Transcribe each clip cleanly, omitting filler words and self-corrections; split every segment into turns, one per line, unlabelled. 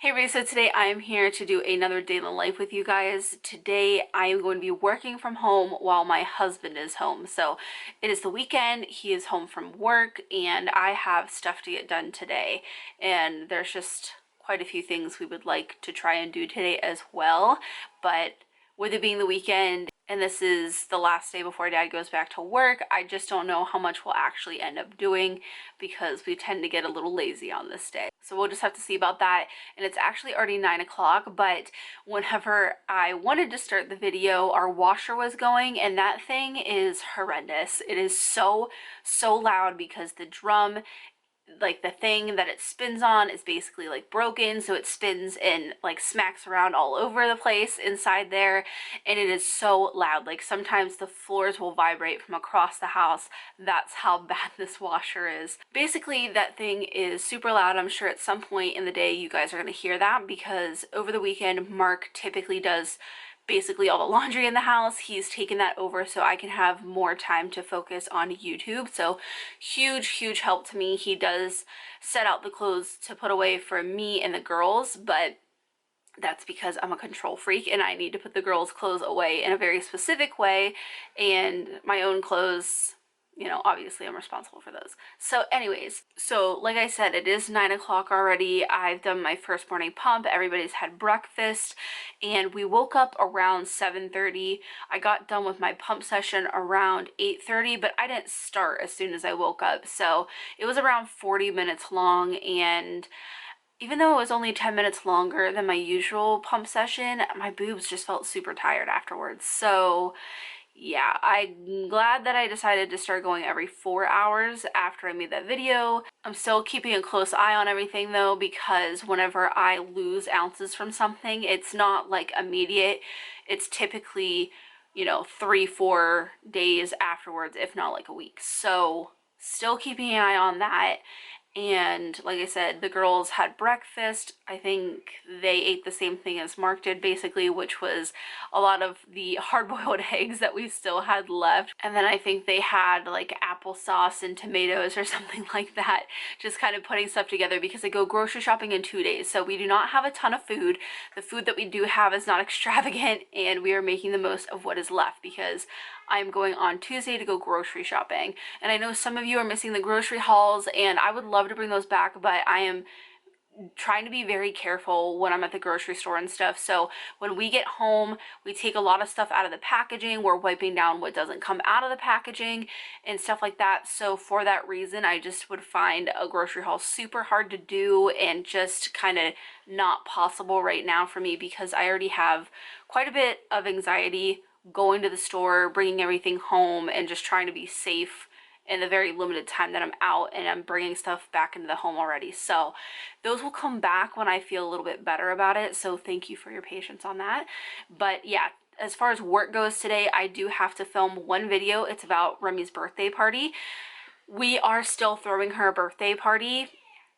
Hey everybody, so today I am here to do another day in the life with you guys. Today I am going to be working from home while my husband is home. So it is the weekend, he is home from work, and I have stuff to get done today. And there's just quite a few things we would like to try and do today as well. But with it being the weekend, and this is the last day before Dad goes back to work, I just don't know how much we'll actually end up doing because we tend to get a little lazy on this day. So we'll just have to see about that. And it's actually already 9 o'clock, but whenever I wanted to start the video, our washer was going, and that thing is horrendous. It is so loud because the drum, like the thing that it spins on, is basically like broken, so it spins and like smacks around all over the place inside there, and it is so loud. Like sometimes the floors will vibrate from across the house. That's how bad this washer is. Basically that thing is super loud. I'm sure at some point in the day you guys are going to hear that because over the weekend Mark typically does basically all the laundry in the house. He's taken that over so I can have more time to focus on YouTube. So huge help to me. He does set out the clothes to put away for me and the girls, but that's because I'm a control freak and I need to put the girls' clothes away in a very specific way, and my own clothes, you know, obviously I'm responsible for those. So anyways, so like I said, it is 9 o'clock already. I've done my first morning pump. Everybody's had breakfast and we woke up around 7:30. I got done with my pump session around 8:30, but I didn't start as soon as I woke up. So it was around 40 minutes long, and even though it was only 10 minutes longer than my usual pump session, my boobs just felt super tired afterwards. So yeah, I'm glad that I decided to start going every 4 hours after I made that video. I'm still keeping a close eye on everything though, because whenever I lose ounces from something, it's not like immediate. It's typically, you know, 3-4 days afterwards, if not like a week. So still keeping an eye on that. And like I said, the girls had breakfast. I think they ate the same thing as Mark did basically, which was a lot of the hard-boiled eggs that we still had left. And then I think they had like applesauce and tomatoes or something like that, just kind of putting stuff together because I go grocery shopping in 2 days. So we do not have a ton of food. The food that we do have is not extravagant, and we are making the most of what is left because I'm going on Tuesday to go grocery shopping. And I know some of you are missing the grocery hauls, and I would love to bring those back, but I am trying to be very careful when I'm at the grocery store and stuff. So when we get home, we take a lot of stuff out of the packaging. We're wiping down what doesn't come out of the packaging and stuff like that. So for that reason, I just would find a grocery haul super hard to do and just kind of not possible right now for me because I already have quite a bit of anxiety going to the store, bringing everything home, and just trying to be safe in the very limited time that I'm out, and I'm bringing stuff back into the home already. So those will come back when I feel a little bit better about it. So thank you for your patience on that. But yeah, as far as work goes today, I do have to film one video. It's about Remy's birthday party. We are still throwing her a birthday party.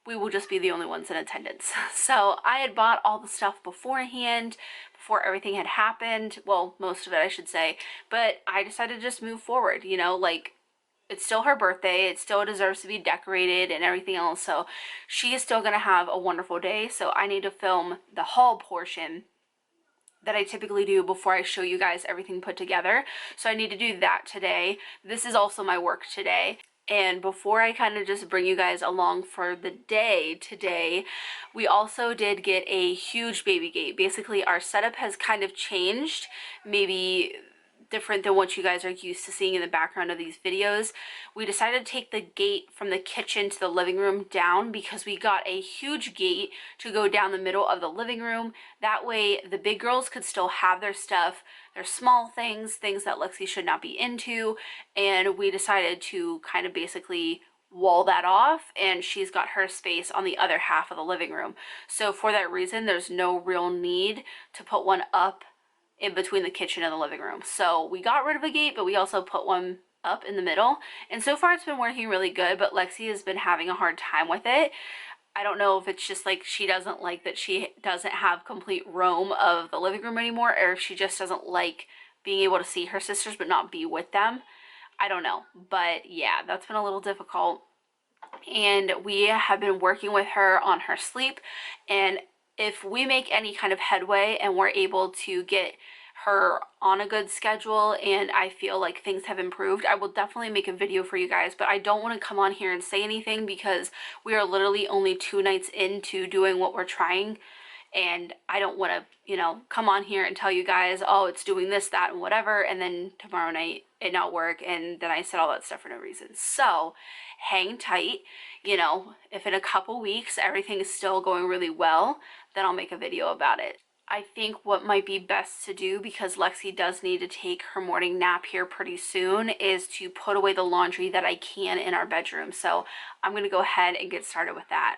We will just be the only ones in attendance. So I had bought all the stuff beforehand, before everything had happened. Well, most of it I should say, but I decided to just move forward, you know, like it's still her birthday, it still deserves to be decorated and everything else, so she is still gonna have a wonderful day. So I need to film the haul portion that I typically do before I show you guys everything put together. So I need to do that today. This is also my work today. And before I kind of just bring you guys along for the day today, we also did get a huge baby gate. Basically, our setup has kind of changed, maybe different than what you guys are used to seeing in the background of these videos. We decided to take the gate from the kitchen to the living room down because we got a huge gate to go down the middle of the living room. That way the big girls could still have their stuff, their small things that Lexi should not be into, and we decided to kind of basically wall that off, and she's got her space on the other half of the living room. So for that reason, there's no real need to put one up in between the kitchen and the living room. So we got rid of a gate, but we also put one up in the middle. And so far it's been working really good, but Lexi has been having a hard time with it. I don't know if it's just like she doesn't like that she doesn't have complete roam of the living room anymore, or if she just doesn't like being able to see her sisters but not be with them. I don't know. But yeah, that's been a little difficult. And we have been working with her on her sleep, and if we make any kind of headway and we're able to get her on a good schedule and I feel like things have improved, I will definitely make a video for you guys. But I don't want to come on here and say anything because we are literally only 2 nights into doing what we're trying, and I don't want to, you know, come on here and tell you guys, oh, it's doing this, that, and whatever, and then tomorrow night it not work, and then I said all that stuff for no reason. So hang tight. You know, if in a couple weeks everything is still going really well, then I'll make a video about it. I think what might be best to do, because Lexi does need to take her morning nap here pretty soon, is to put away the laundry that I can in our bedroom. So I'm going to go ahead and get started with that.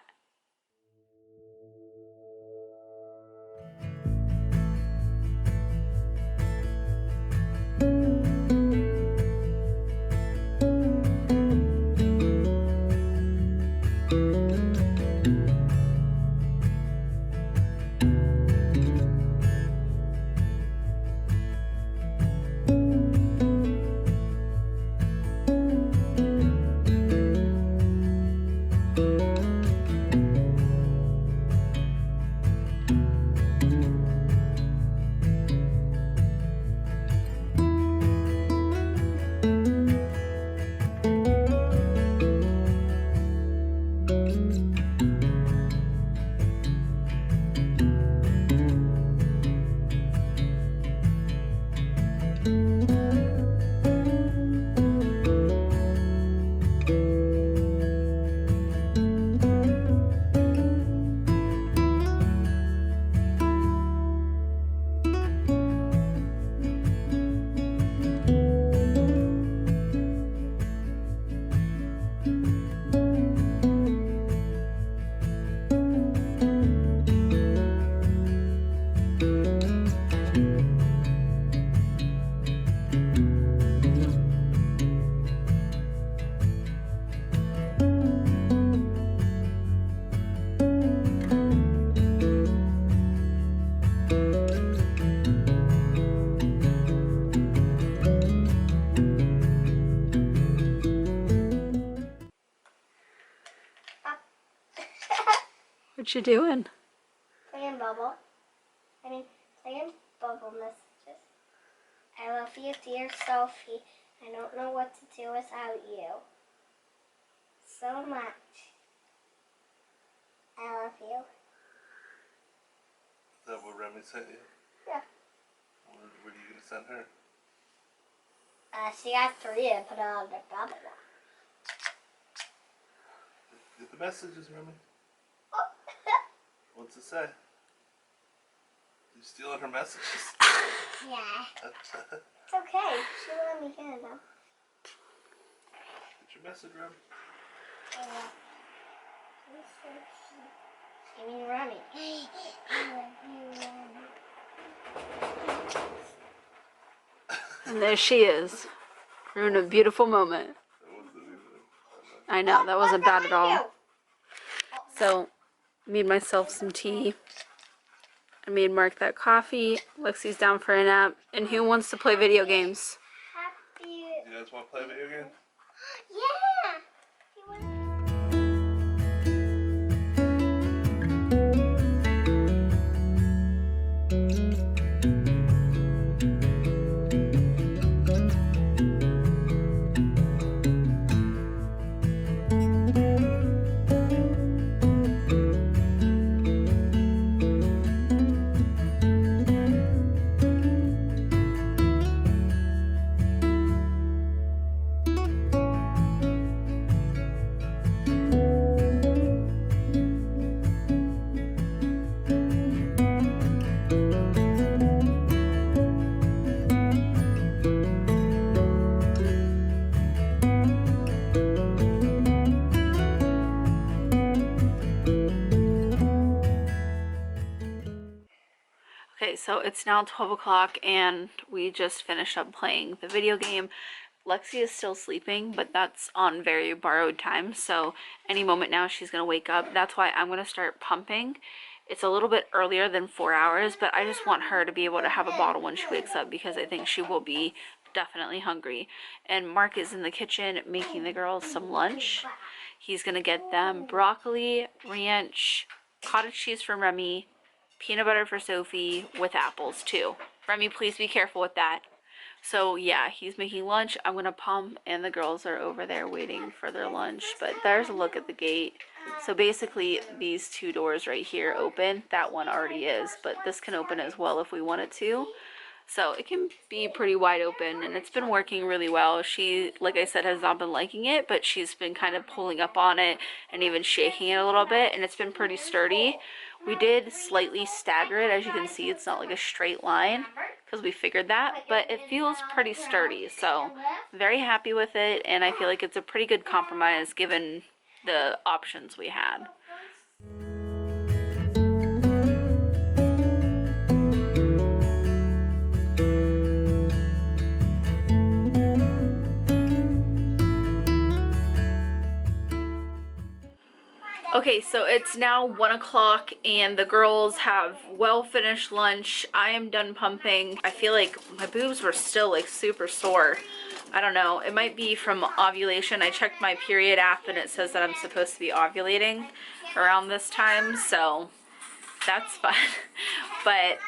What you doing?
Playing bubble messages. I love you, dear Sophie. I don't know what to do without you. So much. I love you.
Is that what Remy sent you?
Yeah.
What are you going to send her?
She got 3 to put on the bubble one.
Get the messages, Remy. What's it say? You stealing her messages?
Yeah. It's okay. She let me get it though.
Get your message, Remy.
You mean Remy?
And there she is. We're in a beautiful moment. I know, that wasn't bad at all. So, made myself some tea. I made Mark that coffee. Lexi's down for a nap. And who wants to play video games?
Happy.
You guys want to play video games?
Yeah.
Okay, so it's now 12 o'clock and we just finished up playing the video game. Lexi is still sleeping, but that's on very borrowed time, so any moment now she's gonna wake up. That's why I'm gonna start pumping. It's a little bit earlier than 4 hours, but I just want her to be able to have a bottle when she wakes up because I think she will be definitely hungry. And Mark is in the kitchen making the girls some lunch. He's gonna get them broccoli, ranch, cottage cheese from Remy, peanut butter for Sophie with apples too. Remy, please be careful with that. So yeah, he's making lunch. I'm gonna pump, and the girls are over there waiting for their lunch. But there's a look at the gate. So basically these two doors right here open. That one already is, but this can open as well if we wanted to. So it can be pretty wide open, and it's been working really well. She, like I said, has not been liking it, but she's been kind of pulling up on it and even shaking it a little bit, and it's been pretty sturdy. We did slightly stagger it. As you can see, it's not like a straight line because we figured that, but it feels pretty sturdy. So very happy with it, and I feel like it's a pretty good compromise given the options we had. Okay, so it's now 1 o'clock and the girls have well finished lunch. I am done pumping. I feel like my boobs were still like super sore. I don't know. It might be from ovulation. I checked my period app and it says that I'm supposed to be ovulating around this time, so that's fun. But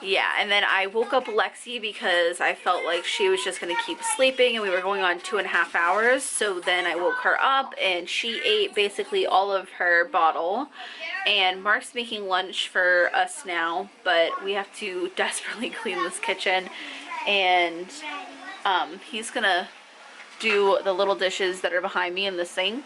yeah, and then I woke up Lexi because I felt like she was just going to keep sleeping, and we were going on 2.5 hours. So then I woke her up and she ate basically all of her bottle. And Mark's making lunch for us now, but we have to desperately clean this kitchen. And he's going to do the little dishes that are behind me in the sink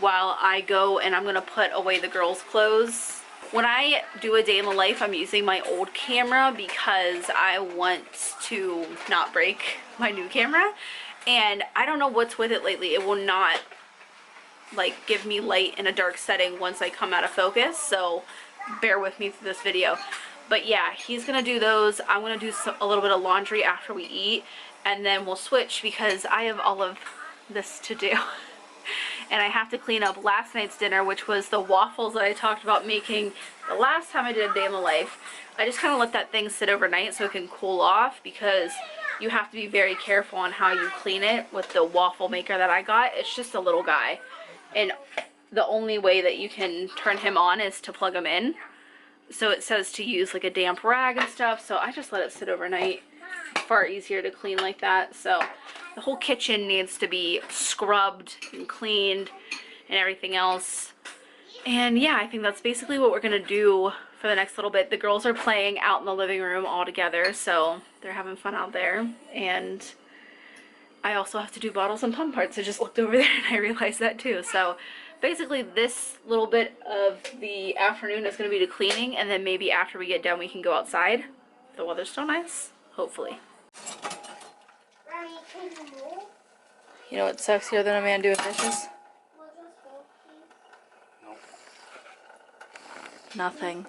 while I go and I'm going to put away the girls' clothes. When I do a day in the life, I'm using my old camera because I want to not break my new camera. And I don't know what's with it lately. It will not like give me light in a dark setting once I come out of focus. So bear with me through this video. But yeah, he's going to do those. I'm going to do a little bit of laundry after we eat. And then we'll switch because I have all of this to do. And I have to clean up last night's dinner, which was the waffles that I talked about making the last time I did a day in the life. I just kind of let that thing sit overnight so it can cool off, because you have to be very careful on how you clean it with the waffle maker that I got. It's just a little guy, and the only way that you can turn him on is to plug him in. So it says to use like a damp rag and stuff, so I just let it sit overnight. Far easier to clean like that. So the whole kitchen needs to be scrubbed and cleaned and everything else. And yeah, I think that's basically what we're gonna do for the next little bit. The girls are playing out in the living room all together, so they're having fun out there. And I also have to do bottles and pump parts. I just looked over there and I realized that too. So basically this little bit of the afternoon is gonna be to cleaning, and then maybe after we get done we can go outside. The weather's still nice, hopefully. You know what's sexier than a man doing dishes?
Nope.
Nothing.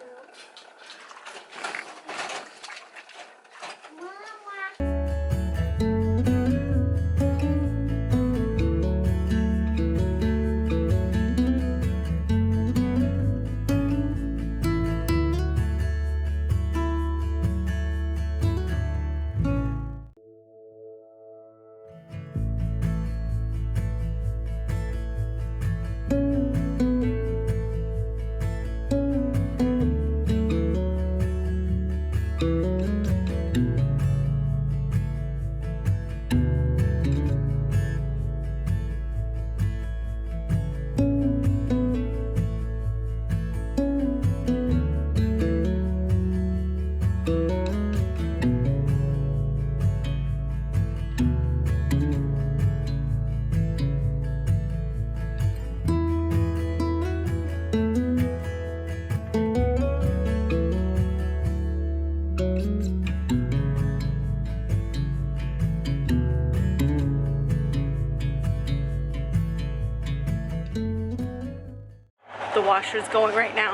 The washer's going right now.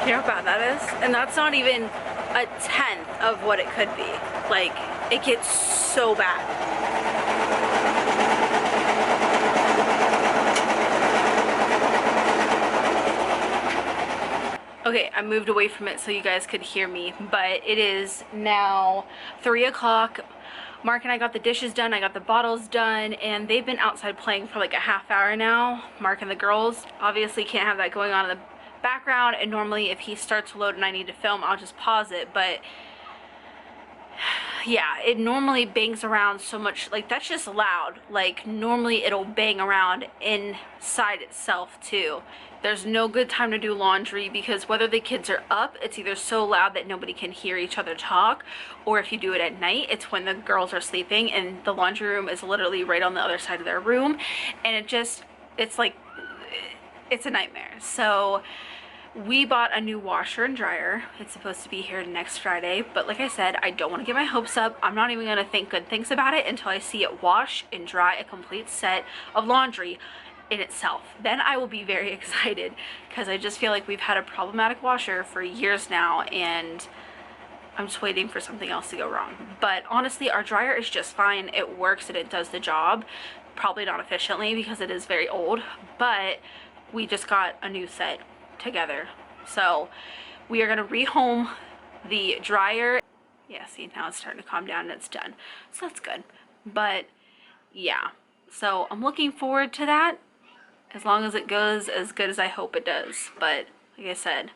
You know how bad that is? And that's not even a tenth of what it could be. Like, it gets so bad. Okay, I moved away from it so you guys could hear me, but it is now 3 o'clock. Mark and I got the dishes done, I got the bottles done, and they've been outside playing for like a half hour now. Mark and the girls obviously can't have that going on in the background, and normally if he starts to load and I need to film, I'll just pause it, but yeah, it normally bangs around so much. Like, that's just loud. Like, normally it'll bang around inside itself too. There's no good time to do laundry because whether the kids are up, it's either so loud that nobody can hear each other talk, or if you do it at night, it's when the girls are sleeping and the laundry room is literally right on the other side of their room, and it's like, it's a nightmare. So we bought a new washer and dryer. It's supposed to be here next Friday, but like I said, I don't want to get my hopes up. I'm not even going to think good things about it until I see it wash and dry a complete set of laundry in itself. Then I will be very excited, because I just feel like we've had a problematic washer for years now, and I'm just waiting for something else to go wrong. But honestly, our dryer is just fine. It works and it does the job. Probably not efficiently because it is very old, but we just got a new set together, so we are going to rehome the dryer. Yeah, see, now it's starting to calm down and it's done, so that's good. But yeah, so I'm looking forward to that, as long as it goes as good as I hope it does. But like I said,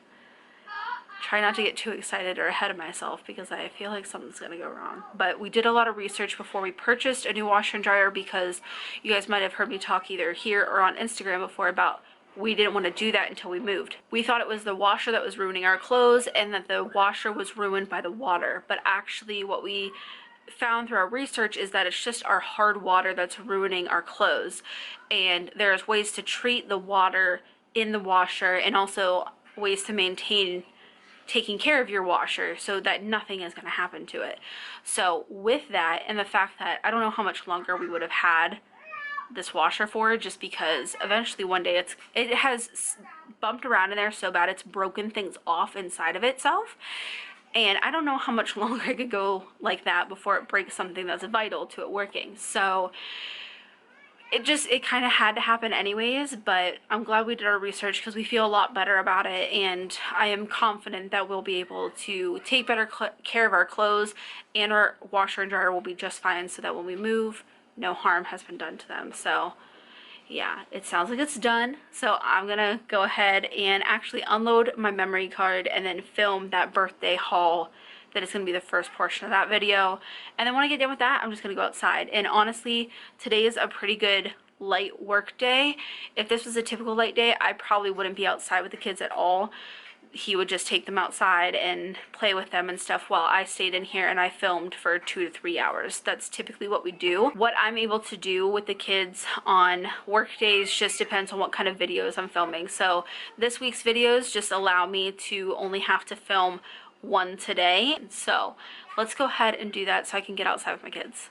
try not to get too excited or ahead of myself, because I feel like something's gonna go wrong. But we did a lot of research before we purchased a new washer and dryer, because you guys might have heard me talk either here or on Instagram before about we didn't want to do that until we moved. We thought it was the washer that was ruining our clothes and that the washer was ruined by the water, but actually what we found through our research is that it's just our hard water that's ruining our clothes, and there's ways to treat the water in the washer, and also ways to maintain taking care of your washer so that nothing is going to happen to it. So with that, and the fact that I don't know how much longer we would have had this washer for, just because eventually one day it has bumped around in there so bad it's broken things off inside of itself, and I don't know how much longer it could go like that before it breaks something that's vital to it working. So it kind of had to happen anyways, but I'm glad we did our research because we feel a lot better about it, and I am confident that we'll be able to take better care of our clothes, and our washer and dryer will be just fine, so that when we move, no harm has been done to them. So yeah, it sounds like it's done. So I'm gonna go ahead and actually unload my memory card and then film that birthday haul. That is gonna be the first portion of that video. And then when I get done with that, I'm just gonna go outside. And honestly, today is a pretty good light work day. If this was a typical light day, I probably wouldn't be outside with the kids at all. He would just take them outside and play with them and stuff while I stayed in here and I filmed for 2 to 3 hours. That's typically what we do. What I'm able to do with the kids on work days just depends on what kind of videos I'm filming. So this week's videos just allow me to only have to film one today. So let's go ahead and do that so I can get outside with my kids.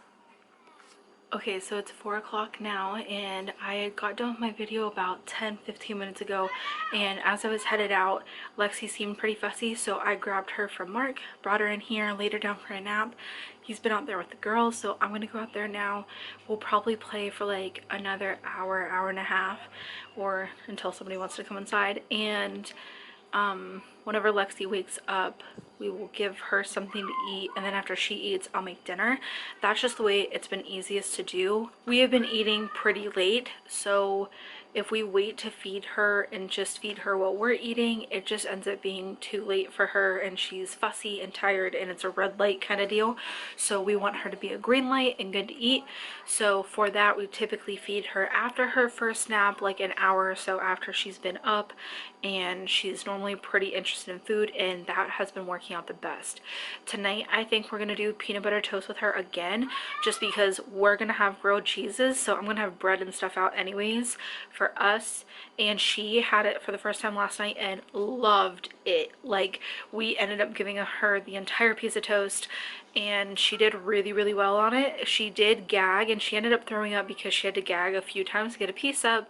Okay, so it's 4 o'clock now, and I got done with my video about 10-15 minutes ago, and as I was headed out, Lexi seemed pretty fussy, so I grabbed her from Mark, brought her in here, laid her down for a nap. He's been out there with the girls, so I'm gonna go out there now. We'll probably play for like another hour, hour and a half, or until somebody wants to come inside, and whenever Lexi wakes up, we will give her something to eat, and then after she eats, I'll make dinner. That's just the way it's been easiest to do. We have been eating pretty late, so if we wait to feed her and just feed her while we're eating, it just ends up being too late for her, and she's fussy and tired, and it's a red light kind of deal. So we want her to be a green light and good to eat. So for that, we typically feed her after her first nap, like an hour or so after she's been up, and she's normally pretty interested in food, and that has been working out the best. Tonight, I think we're gonna do peanut butter toast with her again, just because we're gonna have grilled cheeses, so I'm gonna have bread and stuff out anyways for us, and she had it for the first time last night and loved it. Like, we ended up giving her the entire piece of toast, and she did really, really well on it. She did gag, and she ended up throwing up because she had to gag a few times to get a piece up,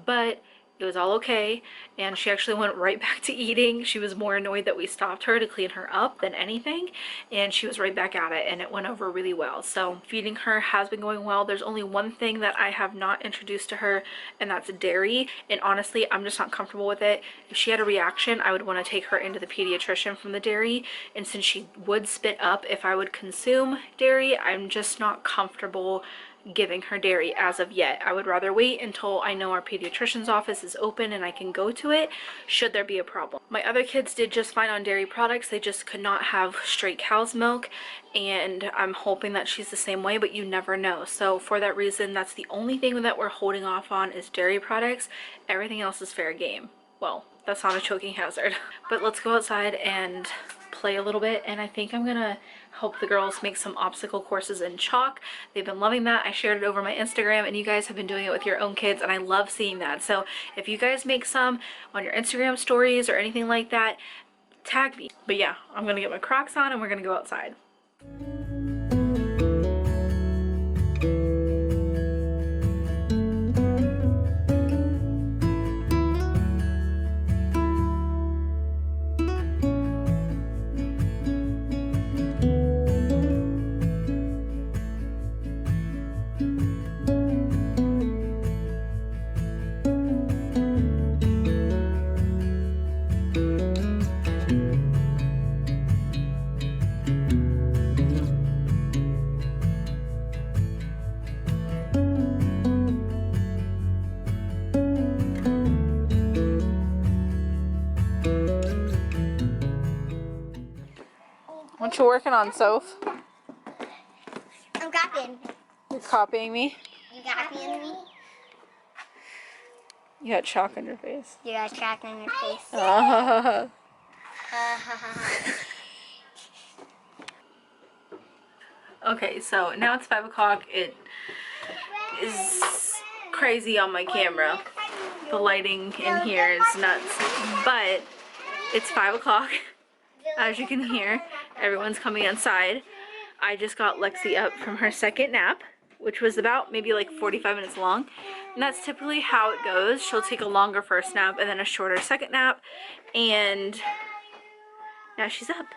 but It was all okay, and she actually went right back to eating. She was more annoyed that we stopped her to clean her up than anything, and she was right back at it, and it went over really well. So feeding her has been going well. There's only one thing that I have not introduced to her, and that's dairy, and honestly, I'm just not comfortable with it. If she had a reaction, I would want to take her into the pediatrician from the dairy, and since she would spit up if I would consume dairy, I'm just not comfortable giving her dairy as of yet. I would rather wait until I know our pediatrician's office is open and I can go to it should there be a problem. My other kids did just fine on dairy products. They just could not have straight cow's milk, and I'm hoping that she's the same way, but you never know. So for that reason, that's the only thing that we're holding off on is dairy products. Everything else is fair game. Well, that's not a choking hazard. But let's go outside and play a little bit, and I think I'm gonna help the girls make some obstacle courses in chalk. They've been loving that. I shared it over my Instagram, and you guys have been doing it with your own kids, and I love seeing that. So if you guys make some on your Instagram stories or anything like that, tag me. But yeah, I'm gonna get my Crocs on and we're gonna go outside. What you working on, Soph?
I'm copying.
You're copying me?
You copying me?
You got chalk on your face.
You got chalk on your face.
Okay, so now it's 5 o'clock. It is crazy on my camera. The lighting in here is nuts. But it's 5 o'clock. As you can hear, everyone's coming inside. I just got Lexi up from her second nap, which was about maybe like 45 minutes long. And that's typically how it goes. She'll take a longer first nap and then a shorter second nap. And now she's up.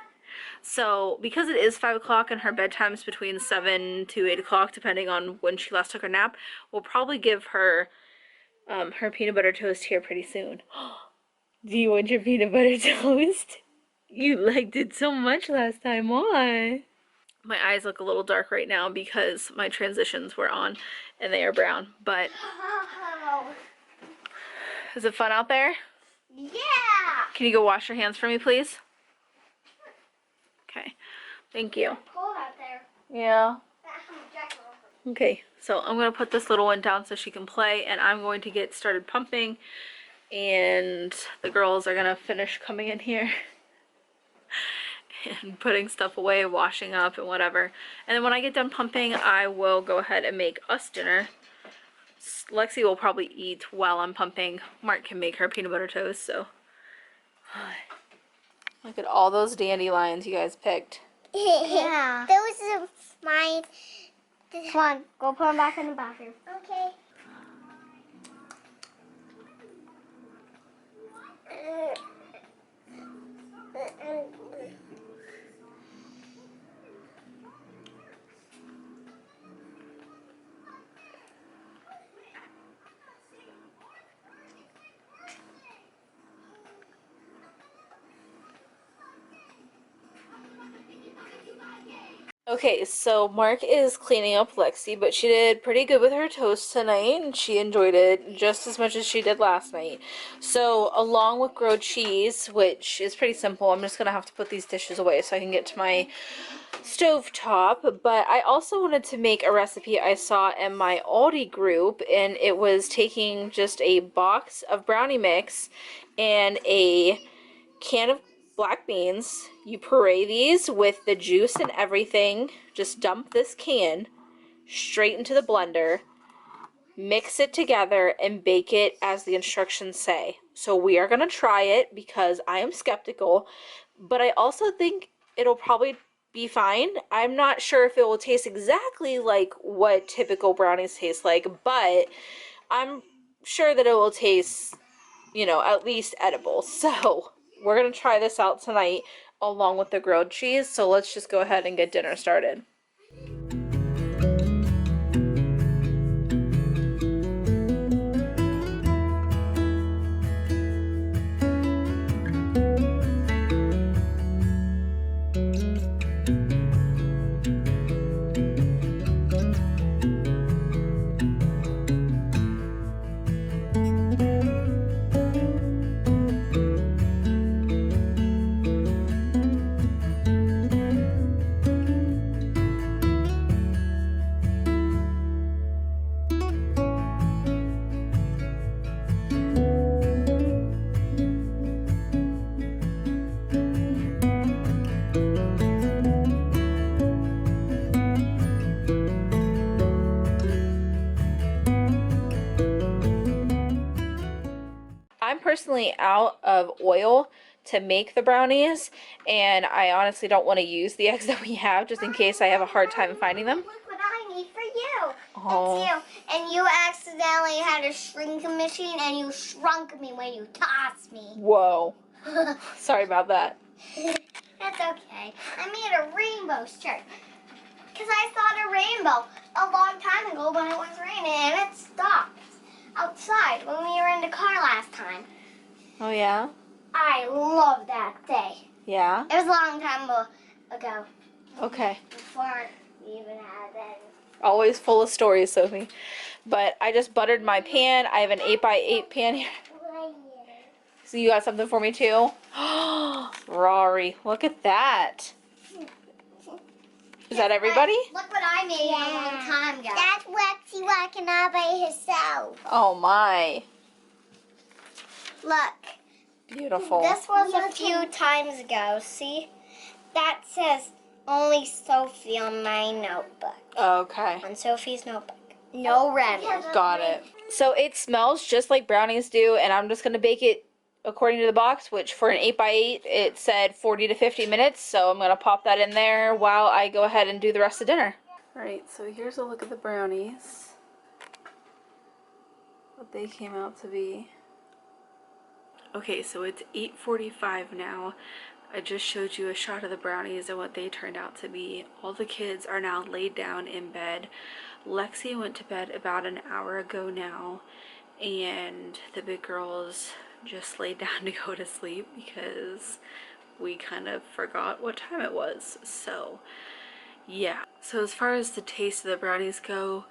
So because it is 5 o'clock and her bedtime is between 7 to 8 o'clock, depending on when she last took her nap, we'll probably give her her peanut butter toast here pretty soon. Do you want your peanut butter toast? You liked it so much last time. Why? My eyes look a little dark right now because my transitions were on and they are brown. But is it fun out there?
Yeah.
Can you go wash your hands for me, please? Okay. Thank you.
Cold out there.
Yeah. Okay, so I'm going to put this little one down so she can play, and I'm going to get started pumping, and the girls are going to finish coming in here and putting stuff away, washing up and whatever. And then when I get done pumping, I will go ahead and make us dinner. Lexi will probably eat while I'm pumping. Mark can make her peanut butter toast, so. Look at all those dandelions you guys picked.
Yeah. Those are mine. Come on, go put them back in the bathroom. Okay.
Okay, so Mark is cleaning up Lexi, but she did pretty good with her toast tonight, and she enjoyed it just as much as she did last night. So, along with grilled cheese, which is pretty simple, I'm just going to have to put these dishes away so I can get to my stovetop, but I also wanted to make a recipe I saw in my Aldi group, and it was taking just a box of brownie mix and a can of black beans. You puree these with the juice and everything. Just dump this can straight into the blender, mix it together, and bake it as the instructions say. So we are going to try it because I am skeptical, but I also think it'll probably be fine. I'm not sure if it will taste exactly like what typical brownies taste like, but I'm sure that it will taste you know, at least edible. So we're gonna try this out tonight along with the grilled cheese. So let's just go ahead and get dinner started. I'm personally out of oil to make the brownies, and I honestly don't want to use the eggs that we have just in case I have a hard time finding them.
Look what I need for you.
Oh.
It's you. And you accidentally had a shrinking machine and you shrunk me when you tossed me.
Whoa. Sorry about that.
That's okay. I made a rainbow shirt. Because I saw the rainbow a long time ago when it was raining and it stopped outside when we were in the car last time.
Oh, yeah?
I love that day.
Yeah?
It was a long time ago.
Okay.
Before we even had that.
Always full of stories, Sophie. But I just buttered my pan. I have an 8x8 pan here. So you got something for me too? Rory, look at that. Is that everybody?
Look what I made a long time ago. That's Lexi walking out by herself.
Oh my.
Look.
Beautiful.
This was a few times ago. See? That says only Sophie on my notebook.
Okay.
On Sophie's notebook. No Remy.
Got it. So it smells just like brownies do, and I'm just going to bake it according to the box, which for an 8x8, it said 40 to 50 minutes. So I'm going to pop that in there while I go ahead and do the rest of dinner. All right, so here's a look at the brownies. What they came out to be. Okay, so it's 8:45 now. I just showed you a shot of the brownies and what they turned out to be. All the kids are now laid down in bed. Lexi went to bed about an hour ago now, and the big girls just laid down to go to sleep because we kind of forgot what time it was. So yeah, so as far as the taste of the brownies go,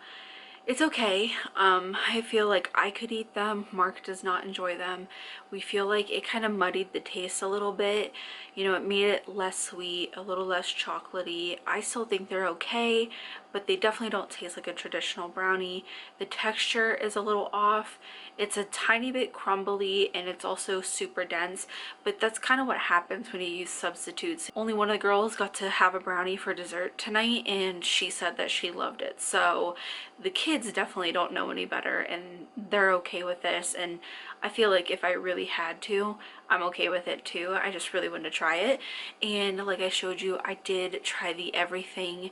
it's okay. I feel like I could eat them. Mark does not enjoy them. We feel like it kind of muddied the taste a little bit. You know, it made it less sweet, a little less chocolatey. I still think they're okay, but they definitely don't taste like a traditional brownie. The texture is a little off. It's a tiny bit crumbly, and it's also super dense, but that's kind of what happens when you use substitutes. Only one of the girls got to have a brownie for dessert tonight, and she said that she loved it. So the kids definitely don't know any better, and they're okay with this, and I feel like if I really had to, I'm okay with it too. I just really wanted to try it. And like I showed you, I did try the everything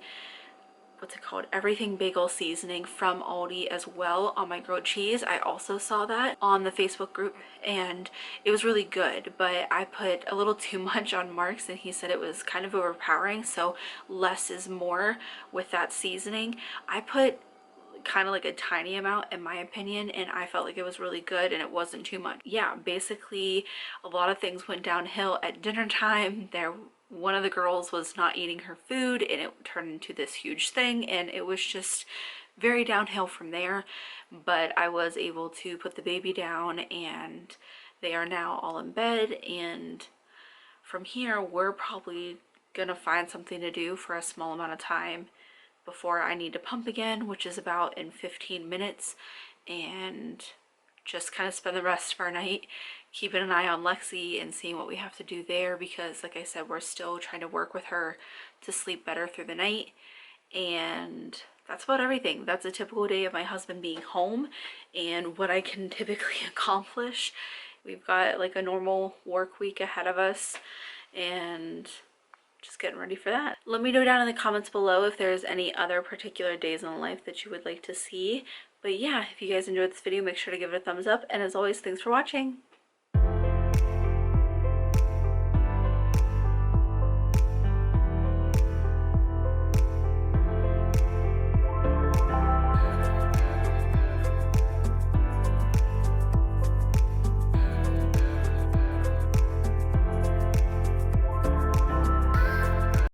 bagel seasoning from Aldi as well on my grilled cheese. I also saw that on the Facebook group, and it was really good, but I put a little too much on Mark's, and he said it was kind of overpowering, so less is more with that seasoning. I put kind of like a tiny amount in my opinion, and I felt like it was really good and it wasn't too much. Yeah, basically a lot of things went downhill at dinner time. One of the girls was not eating her food, and it turned into this huge thing, and it was just very downhill from there. But I was able to put the baby down, and they are now all in bed, and from here we're probably gonna find something to do for a small amount of time before I need to pump again, which is about in 15 minutes, and just kind of spend the rest of our night keeping an eye on Lexi and seeing what we have to do there, because like I said, we're still trying to work with her to sleep better through the night. And that's about everything. That's a typical day of my husband being home and what I can typically accomplish. We've got like a normal work week ahead of us, and just getting ready for that. Let me know down in the comments below if there's any other particular days in life that you would like to see. But yeah, if you guys enjoyed this video, make sure to give it a thumbs up, and as always, thanks for watching.